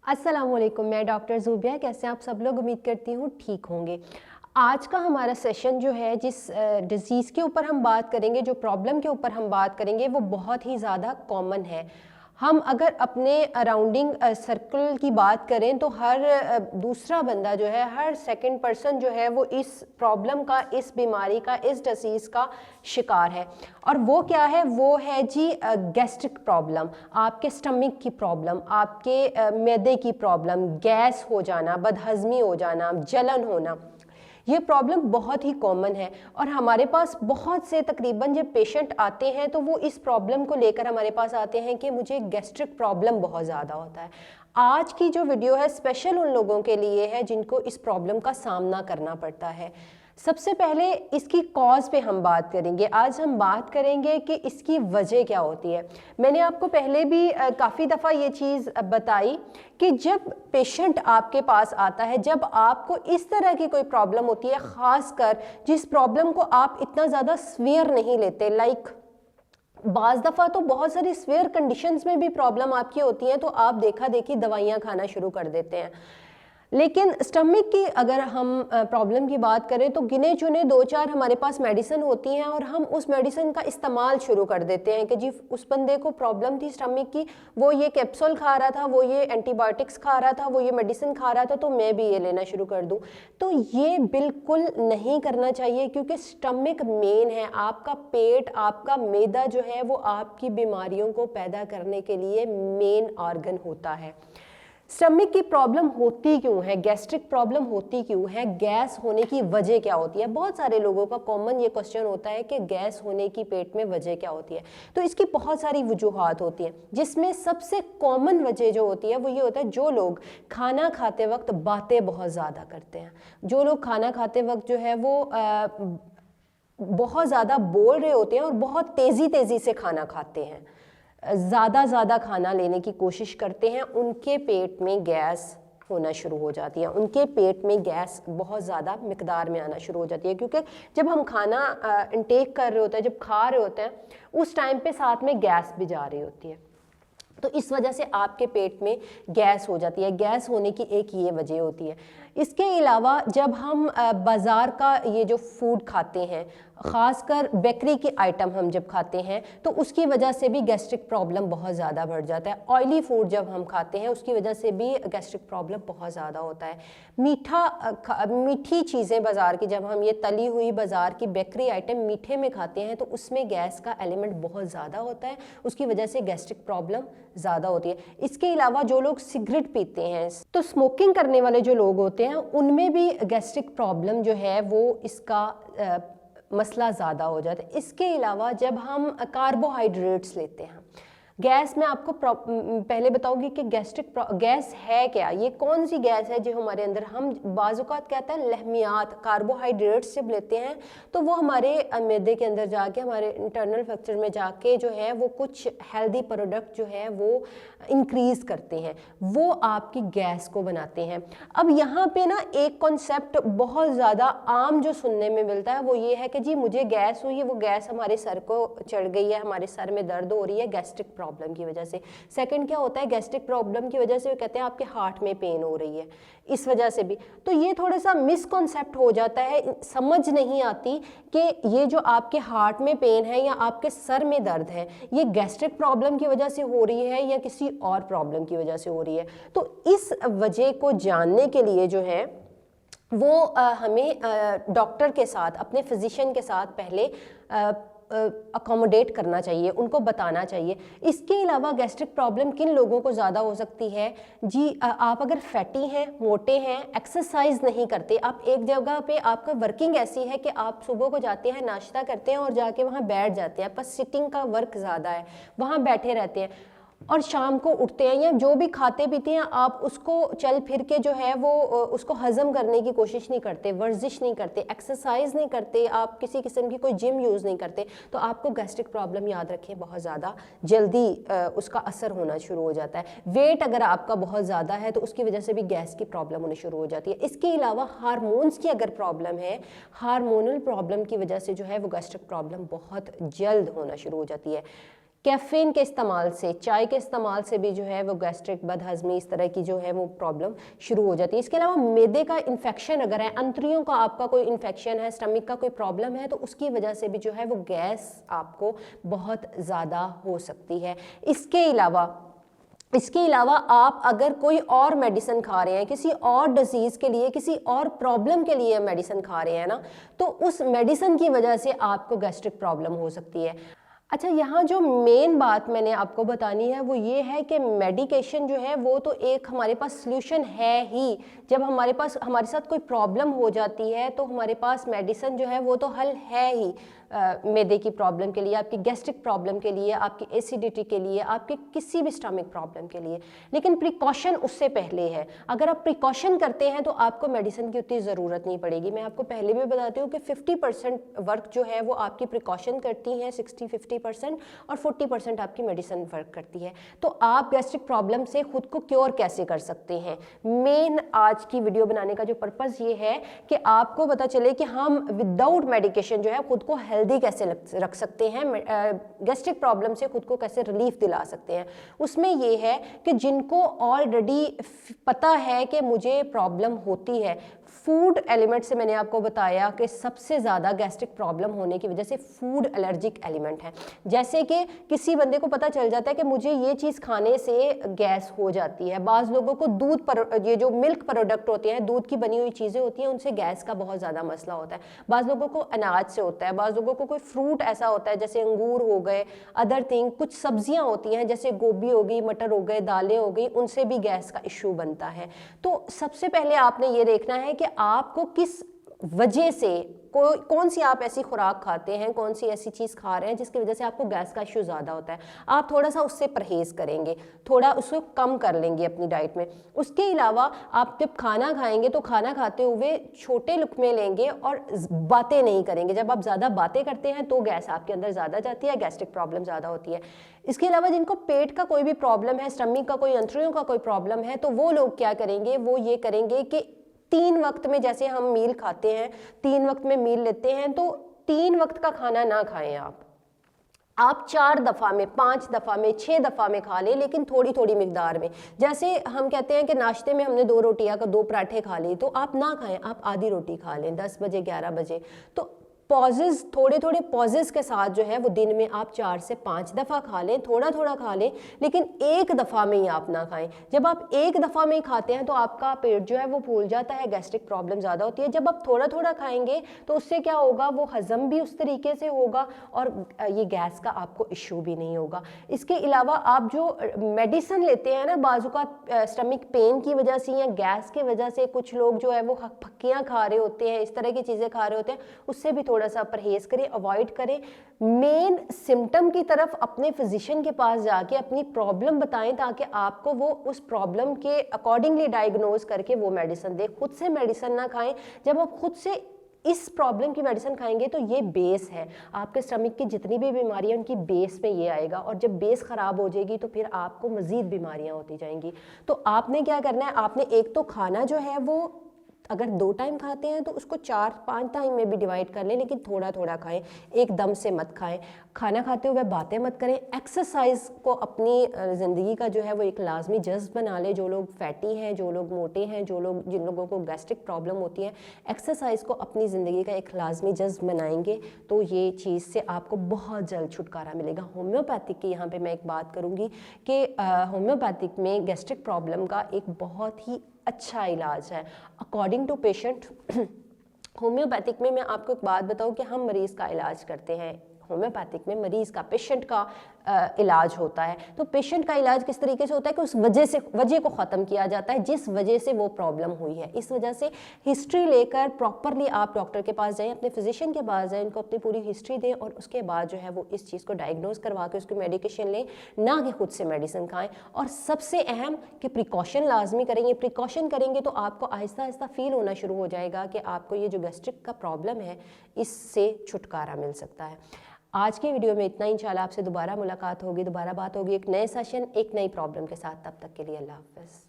अस्सलामुअलैकुम, मैं डॉक्टर ज़ुबिया। कैसे हैं आप सब लोग? उम्मीद करती हूँ ठीक होंगे। आज का हमारा सेशन जो है, जिस डिज़ीज़ के ऊपर हम बात करेंगे, जो प्रॉब्लम के ऊपर हम बात करेंगे, वो बहुत ही ज़्यादा कॉमन है। हम अगर अपने अराउंडिंग सर्कल की बात करें तो हर दूसरा बंदा जो है, हर सेकंड पर्सन जो है, वो इस प्रॉब्लम का, इस बीमारी का, इस डिसीज़ का शिकार है। और वो क्या है? वो है जी गैस्ट्रिक प्रॉब्लम, आपके स्टमक की प्रॉब्लम, आपके मैदे की प्रॉब्लम, गैस हो जाना, बदहज़मी हो जाना, जलन होना। ये प्रॉब्लम बहुत ही कॉमन है और हमारे पास बहुत से तकरीबन जब पेशेंट आते हैं तो वो इस प्रॉब्लम को लेकर हमारे पास आते हैं कि मुझे गैस्ट्रिक प्रॉब्लम बहुत ज़्यादा होता है। आज की जो वीडियो है स्पेशल उन लोगों के लिए है जिनको इस प्रॉब्लम का सामना करना पड़ता है। सबसे पहले इसकी कॉज पे हम बात करेंगे। आज हम बात करेंगे कि इसकी वजह क्या होती है। मैंने आपको पहले भी काफ़ी दफ़ा ये चीज़ बताई कि जब पेशेंट आपके पास आता है, जब आपको इस तरह की कोई प्रॉब्लम होती है, ख़ासकर जिस प्रॉब्लम को आप इतना ज़्यादा सीवियर नहीं लेते, लाइक बाज़ दफ़ा तो बहुत सारी सीवियर कंडीशंस में भी प्रॉब्लम आपकी होती है तो आप देखा देखी दवाइयाँ खाना शुरू कर देते हैं। लेकिन स्टमक की अगर हम प्रॉब्लम की बात करें तो गिने चुने 2-4 हमारे पास मेडिसिन होती हैं और हम उस मेडिसिन का इस्तेमाल शुरू कर देते हैं कि जी उस बंदे को प्रॉब्लम थी स्टमक की, वो ये कैप्सूल खा रहा था, वो ये एंटीबायोटिक्स खा रहा था, वो ये मेडिसिन खा रहा था, तो मैं भी ये लेना शुरू कर दूं। तो ये बिल्कुल नहीं करना चाहिए क्योंकि स्टमक मेन है। आपका पेट, आपका मैदा जो है वो आपकी बीमारियों को पैदा करने के लिए मेन ऑर्गन होता है। स्टमक की प्रॉब्लम होती क्यों है, गैस्ट्रिक प्रॉब्लम होती क्यों है, गैस होने की वजह क्या होती है? बहुत सारे लोगों का कॉमन ये क्वेश्चन होता है कि गैस होने की पेट में वजह क्या होती है। तो इसकी बहुत सारी वजूहात होती हैं, जिसमें सबसे कॉमन वजह जो होती है वो ये होता है, जो लोग खाना खाते वक्त बातें बहुत ज़्यादा करते हैं, जो लोग खाना खाते वक्त जो है वो बहुत ज़्यादा बोल रहे होते हैं और बहुत तेज़ी से खाना खाते हैं, ज़्यादा खाना लेने की कोशिश करते हैं, उनके पेट में गैस होना शुरू हो जाती है। उनके पेट में गैस बहुत ज़्यादा मिकदार में आना शुरू हो जाती है क्योंकि जब हम खाना इंटेक कर रहे होते हैं, जब खा रहे होते हैं, उस टाइम पे साथ में गैस भी जा रही होती है। तो इस वजह से आपके पेट में गैस हो जाती है। गैस होने की एक ये वजह होती है। इसके अलावा जब हम बाज़ार का ये जो फूड खाते हैं, ख़ासकर बेकरी के आइटम हम जब खाते हैं तो उसकी वजह से भी गैस्ट्रिक प्रॉब्लम बहुत ज़्यादा बढ़ जाता है। ऑयली फूड जब हम खाते हैं उसकी वजह से भी गैस्ट्रिक प्रॉब्लम बहुत ज़्यादा होता है। मीठी चीज़ें बाज़ार की, जब हम ये तली हुई बाज़ार की बेकरी आइटम मीठे में खाते हैं तो उसमें गैस का एलिमेंट बहुत ज़्यादा होता है, उसकी वजह से गैस्ट्रिक प्रॉब्लम ज़्यादा होती है। इसके अलावा जो लोग सिगरेट पीते हैं, तो स्मोकिंग करने वाले जो लोग होते हैं उनमें भी गैस्ट्रिक प्रॉब्लम जो है वो इसका मसला ज़्यादा हो जाता है। इसके अलावा जब हम कार्बोहाइड्रेट्स लेते हैं, गैस में आपको पहले बताऊंगी कि गैस है क्या, ये कौन सी गैस है जो हमारे अंदर, हम बाज़-औक़ात कहते हैं लहमियात, कार्बोहाइड्रेट्स जब लेते हैं तो वो हमारे मैदे के अंदर जाके, हमारे इंटरनल स्ट्रक्चर में जाके जो है वो कुछ हेल्दी प्रोडक्ट जो है वो इंक्रीज़ करते हैं, वो आपकी गैस को बनाते हैं। अब यहाँ पे ना एक कॉन्सेप्ट बहुत ज़्यादा आम जो सुनने में मिलता है वो ये है कि जी मुझे गैस हुई है, वो गैस हमारे सर को चढ़ गई है, हमारे सर में दर्द हो रही है गैस्ट्रिक प्रॉब्लम की वजह से। सेकंड क्या होता है, गैस्ट्रिक प्रॉब्लम की वजह से वो कहते हैं आपके हार्ट में पेन हो रही है, इस वजह से भी। तो ये थोड़ा सा मिसकॉन्सेप्ट हो जाता है, समझ नहीं आती कि ये जो आपके हार्ट में पेन है या आपके सर में दर्द है, ये गैस्ट्रिक प्रॉब्लम की वजह से हो रही है या किसी और प्रॉब्लम की वजह से हो रही है। तो इस वजह को जानने के लिए जो है वो हमें डॉक्टर के साथ, अपने फिजिशियन के साथ पहले अकोमोडेट करना चाहिए, उनको बताना चाहिए। इसके अलावा गैस्ट्रिक प्रॉब्लम किन लोगों को ज़्यादा हो सकती है जी, आप अगर फैटी हैं, मोटे हैं, एक्सरसाइज नहीं करते, आप एक जगह पे, आपका वर्किंग ऐसी है कि आप सुबह को जाते हैं, नाश्ता करते हैं और जाके वहाँ बैठ जाते हैं, बस सिटिंग का वर्क ज़्यादा है, वहाँ बैठे रहते हैं और शाम को उठते हैं, या जो भी खाते पीते हैं आप उसको चल फिर के जो है वो उसको हज़म करने की कोशिश नहीं करते, वर्जिश नहीं करते, एक्सरसाइज नहीं करते, आप किसी किस्म की कोई जिम यूज़ नहीं करते, तो आपको गैस्ट्रिक प्रॉब्लम, याद रखें, बहुत ज़्यादा जल्दी उसका असर होना शुरू हो जाता है। वेट अगर आपका बहुत ज़्यादा है तो उसकी वजह से भी गैस की प्रॉब्लम होनी शुरू हो जाती है। इसके अलावा हार्मोन्स की अगर प्रॉब्लम है, हार्मोनल प्रॉब्लम की वजह से जो है वो गैस्ट्रिक प्रॉब्लम बहुत जल्द होना शुरू हो जाती है। कैफीन के इस्तेमाल से, चाय के इस्तेमाल से भी जो है वो गैस्ट्रिक, बदहजमी, इस तरह की जो है वो प्रॉब्लम शुरू हो जाती है। इसके अलावा मैदे का इन्फेक्शन अगर है, अंतरियों का आपका कोई इन्फेक्शन है, स्टमक का कोई प्रॉब्लम है, तो उसकी वजह से भी जो है वो गैस आपको बहुत ज़्यादा हो सकती है। इसके अलावा आप अगर कोई और मेडिसिन खा रहे हैं, किसी और डिजीज़ के लिए, किसी और प्रॉब्लम के लिए मेडिसिन खा रहे हैं ना, तो उस मेडिसिन की वजह से आपको गैस्ट्रिक प्रॉब्लम हो सकती है। अच्छा, यहाँ जो मेन बात मैंने आपको बतानी है वो ये है कि मेडिकेशन जो है वो तो एक हमारे पास सॉल्यूशन है ही। जब हमारे साथ कोई प्रॉब्लम हो जाती है तो हमारे पास मेडिसिन जो है वो तो हल है ही। मैदे की प्रॉब्लम के लिए, आपकी गैस्ट्रिक प्रॉब्लम के लिए, आपकी एसिडिटी के लिए, आपके किसी भी स्टमक प्रॉब्लम के लिए। लेकिन प्रिकॉशन उससे पहले है। अगर आप प्रिकॉशन करते हैं तो आपको मेडिसिन की उतनी ज़रूरत नहीं पड़ेगी। मैं आपको पहले भी बताती हूँ कि 50% वर्क जो है वो आपकी प्रिकॉशन करती है, 60-50%, और 40% आपकी मेडिसिन वर्क करती है। तो आप गैस्ट्रिक प्रॉब्लम से खुद को क्योर कैसे कर सकते हैं? मेन आज की वीडियो बनाने का जो पर्पज़ ये है कि आपको पता चले कि हम विदाउट मेडिकेशन जो है खुद को हेल्दी कैसे रख सकते हैं, गैस्ट्रिक प्रॉब्लम से खुद को कैसे रिलीफ दिला सकते हैं। उसमें ये है कि जिनको ऑलरेडी पता है कि मुझे प्रॉब्लम होती है, फूड एलिमेंट से मैंने आपको बताया कि सबसे ज़्यादा गैस्ट्रिक प्रॉब्लम होने की वजह से फूड एलर्जिक एलिमेंट है। जैसे कि किसी बंदे को पता चल जाता है कि मुझे ये चीज़ खाने से गैस हो जाती है। बाज़ लोगों को ये जो मिल्क प्रोडक्ट होते हैं, दूध की बनी हुई चीज़ें होती हैं, उनसे गैस का बहुत ज़्यादा मसला होता है। बाज़ लोगों को अनाज से होता है, बाज़ लोगों को कोई फ्रूट ऐसा होता है जैसे अंगूर हो गए, अदर थिंग, कुछ सब्जियां होती हैं जैसे गोभी हो गई, मटर हो गए, दालें हो गई, उनसे भी गैस का इशू बनता है। तो सबसे पहले आपने ये देखना है कि आपको किस वजह से कौन सी आप ऐसी खुराक खाते हैं, कौन सी ऐसी चीज़ खा रहे हैं जिसकी वजह से आपको गैस का इशू ज़्यादा होता है। आप थोड़ा सा उससे परहेज़ करेंगे, थोड़ा उसको कम कर लेंगे अपनी डाइट में। उसके अलावा आप जब खाना खाएंगे तो खाना खाते हुए छोटे लुक़मे लेंगे और बातें नहीं करेंगे। जब आप ज़्यादा बातें करते हैं तो गैस आपके अंदर ज़्यादा जाती है, गैस्ट्रिक प्रॉब्लम ज़्यादा होती है। इसके अलावा जिनको पेट का कोई भी प्रॉब्लम है, स्टमक का कोई, अंतड़ियों का कोई प्रॉब्लम है, तो वो लोग क्या करेंगे, वो ये करेंगे कि 3 वक्त में, जैसे हम मील खाते हैं, 3 वक्त में मील लेते हैं, तो 3 वक्त का खाना ना खाएं आप 4 दफ़ा में, 5 दफ़ा में, 6 दफ़ा में खा लें, लेकिन थोड़ी थोड़ी मिकदार में। जैसे हम कहते हैं कि नाश्ते में हमने 2 रोटियां का 2 पराठे खा ली, तो आप ना खाएं, आप आधी रोटी खा लें 10 बजे 11 बजे। तो पॉजेज़, थोड़े थोड़े पॉजेज़ के साथ जो है वो दिन में आप 4 से 5 दफ़ा खा लें, थोड़ा थोड़ा खा लें, लेकिन एक दफ़ा में ही आप ना खाएं। जब आप एक दफ़ा में ही खाते हैं तो आपका पेट जो है वो फूल जाता है, गैस्ट्रिक प्रॉब्लम ज़्यादा होती है। जब आप थोड़ा थोड़ा खाएंगे तो उससे क्या होगा, वो हज़म भी उस तरीके से होगा और ये गैस का आपको इशू भी नहीं होगा। इसके अलावा आप जो मेडिसिन लेते हैं ना, बाजू का स्टमक पेन की वजह से या गैस की वजह से कुछ लोग जो है वो फक्कियाँ खा रहे होते हैं, इस तरह की चीज़ें खा रहे होते हैं, उससे भी थोड़ा सा परहेज करें, अवॉइड करें। मेन सिम्टम की तरफ अपने फिजिशियन के पास जाके अपनी प्रॉब्लम बताएं ताकि आपको वो उस प्रॉब्लम के अकॉर्डिंगली डायग्नोज करके वो मेडिसिन दे। खुद से मेडिसिन ना खाएं। जब आप खुद से इस प्रॉब्लम की मेडिसिन खाएंगे तो ये बेस है, आपके स्टमक की जितनी भी बीमारियां उनकी बेस में ये आएगा, और जब बेस ख़राब हो जाएगी तो फिर आपको मज़ीद बीमारियां होती जाएंगी। तो आपने क्या करना है, आपने एक तो खाना जो है वो अगर 2 टाइम खाते हैं तो उसको 4-5 टाइम में भी डिवाइड कर लें, लेकिन थोड़ा थोड़ा खाएं, एकदम से मत खाएं। खाना खाते हुए बातें मत करें। एक्सरसाइज को अपनी ज़िंदगी का जो है वो एक लाजमी जज्ब बना लें। जो लोग फैटी हैं, जो लोग मोटे हैं, जिन लोगों को गैस्ट्रिक प्रॉब्लम होती है, एक्सरसाइज को अपनी ज़िंदगी का एक लाजमी जज्ब बनाएंगे तो ये चीज़ से आपको बहुत जल्द छुटकारा मिलेगा। होम्योपैथिक की यहाँ पर मैं एक बात करूँगी कि होम्योपैथिक में गैस्ट्रिक प्रॉब्लम का एक बहुत ही अच्छा इलाज है अकॉर्डिंग टू पेशेंट। होम्योपैथिक में मैं आपको एक बात बताऊं कि हम मरीज़ का इलाज करते हैं। होम्योपैथिक में मरीज़ का, पेशेंट का इलाज होता है। तो पेशेंट का इलाज किस तरीके से होता है कि उस वजह को ख़त्म किया जाता है जिस वजह से वो प्रॉब्लम हुई है। इस वजह से हिस्ट्री लेकर प्रॉपरली आप डॉक्टर के पास जाएं, अपने फिजिशियन के पास जाएं, उनको अपनी पूरी हिस्ट्री दें और उसके बाद जो है वो इस चीज़ को डायग्नोज करवा के उसकी मेडिकेशन लें, ना कि खुद से मेडिसिन खाएं। और सबसे अहम कि प्रिकॉशन लाजमी करेंगे। प्रिकॉशन करेंगे तो आपको आहिस्ता आहिस्ता फील होना शुरू हो जाएगा कि आपको ये जो गैस्ट्रिक का प्रॉब्लम है इससे छुटकारा मिल सकता है। आज के वीडियो में इतना ही। इंशाल्लाह आपसे दोबारा मुलाकात होगी, दोबारा बात होगी एक नए सेशन, एक नई प्रॉब्लम के साथ। तब तक के लिए अल्लाह हाफ़िज़।